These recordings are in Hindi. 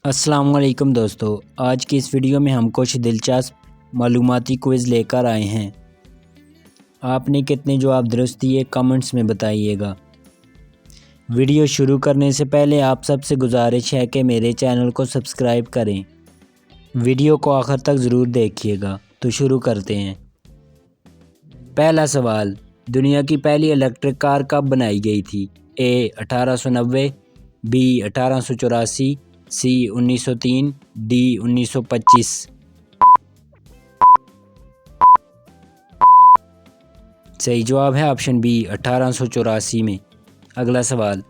अस्सलाम वालेकुम दोस्तों, आज की इस वीडियो में हम कुछ दिलचस्प मालूमाती क्विज़ लेकर आए हैं। आपने कितने जवाब दुरुस्त दिए कमेंट्स में बताइएगा। वीडियो शुरू करने से पहले आप सबसे गुजारिश है कि मेरे चैनल को सब्सक्राइब करें। वीडियो को आखिर तक ज़रूर देखिएगा। तो शुरू करते हैं। पहला सवाल, दुनिया की पहली इलेक्ट्रिक कार कब बनाई गई थी? ए 1890, बी 1884, सी 1903, डी 1925। सही जवाब है ऑप्शन बी 1884 में। अगला सवाल,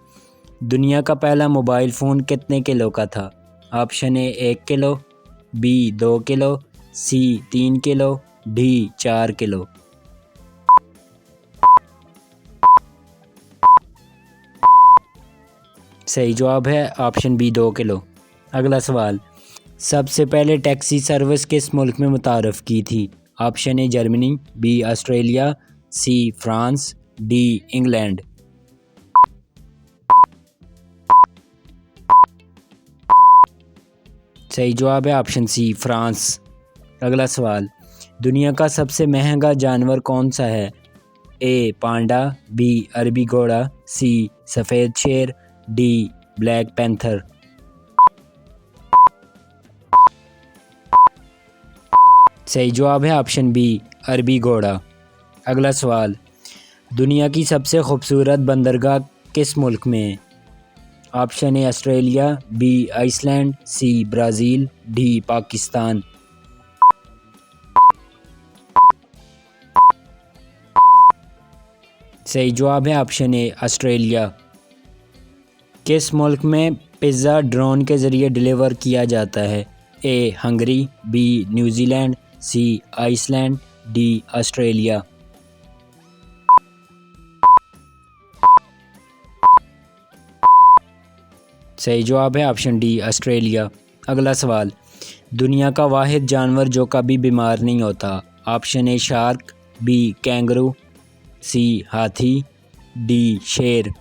दुनिया का पहला मोबाइल फ़ोन कितने किलो का था? Option A 1 kilo, B 2 kilo, C 3 kilo, D 4 kilo. सही जवाब है ऑप्शन बी 2 किलो। अगला सवाल, सबसे पहले टैक्सी सर्विस किस मुल्क में मुतारफ़ की थी? Option A Germany, B Australia, C France, D England. सही जवाब है ऑप्शन सी फ्रांस। अगला सवाल, दुनिया का सबसे महंगा जानवर कौन सा है? ए पांडा, बी अरबी घोड़ा, सी सफ़ेद शेर, डी ब्लैक पैंथर। सही जवाब है ऑप्शन बी अरबी घोड़ा। अगला सवाल, दुनिया की सबसे खूबसूरत बंदरगाह किस मुल्क में है? Option A Australia, B Iceland, C Brazil, D Pakistan. सही जवाब है ऑप्शन ए ऑस्ट्रेलिया। किस मुल्क में पिज़्ज़ा ड्रोन के ज़रिए डिलीवर किया जाता है? ए हंगरी, बी न्यूजीलैंड, सी आइसलैंड, डी ऑस्ट्रेलिया। सही जवाब है ऑप्शन डी ऑस्ट्रेलिया। अगला सवाल, दुनिया का वाहिद जानवर जो कभी बीमार नहीं होता? Option A shark, B kangaroo, C हाथी, डी शेर।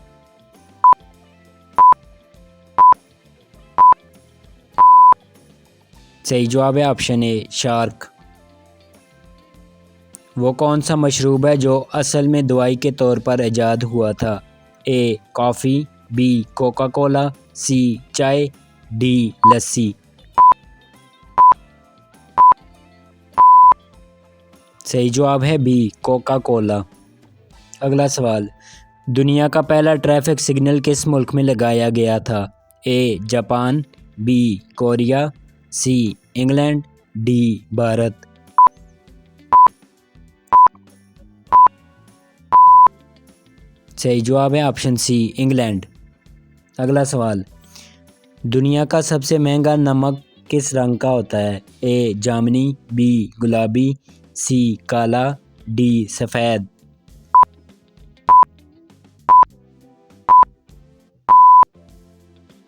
सही जवाब है ऑप्शन ए शार्क। वो कौन सा मशरूब है जो असल में दवाई के तौर पर ईजाद हुआ था? A coffee, B Coca Cola, C चाय, डी लस्सी। सही जवाब है बी कोका कोला। अगला सवाल, दुनिया का पहला ट्रैफिक सिग्नल किस मुल्क में लगाया गया था? A Japan, B Korea, C England, D Bharat. सही जवाब है ऑप्शन सी इंग्लैंड। अगला सवाल, दुनिया का सबसे महंगा नमक किस रंग का होता है? ए जामुनी, बी गुलाबी, सी काला, डी सफ़ेद।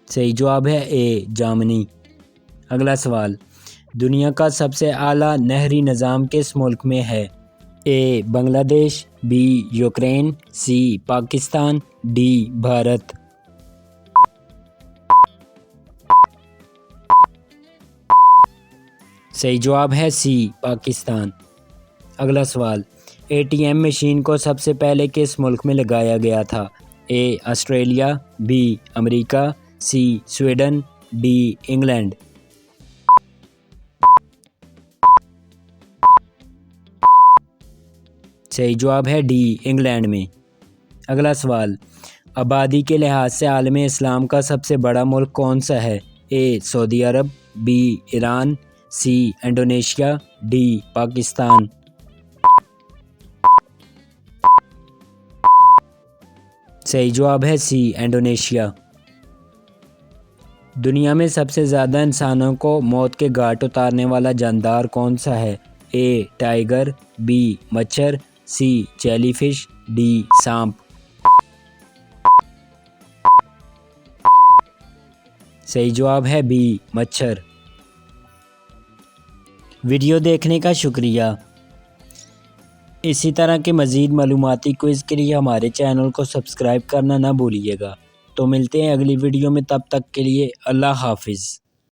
सही जवाब है ए जामुनी। अगला सवाल, दुनिया का सबसे आला नहरी निज़ाम किस मुल्क में है? ए बांग्लादेश, बी यूक्रेन, सी पाकिस्तान, डी भारत। सही जवाब है सी पाकिस्तान। अगला सवाल, एटीएम मशीन को सबसे पहले किस मुल्क में लगाया गया था? A Australia, B America, C Sweden, D England. सही जवाब है डी इंग्लैंड में। अगला सवाल, आबादी के लिहाज से आलम इस्लाम का सबसे बड़ा मुल्क कौन सा है? A Saudi Arab, B Iran, C Indonesia, D Pakistan. सही जवाब है सी इंडोनेशिया। दुनिया में सबसे ज़्यादा इंसानों को मौत के घाट उतारने वाला जानदार कौन सा है? ए टाइगर, बी मच्छर, सी जेलीफिश, डी सांप। सही जवाब है बी मच्छर। वीडियो देखने का शुक्रिया। इसी तरह के मज़ीद मालूमाती क्विज़ के लिए हमारे चैनल को सब्सक्राइब करना ना भूलिएगा। तो मिलते हैं अगली वीडियो में, तब तक के लिए अल्लाह हाफिज़।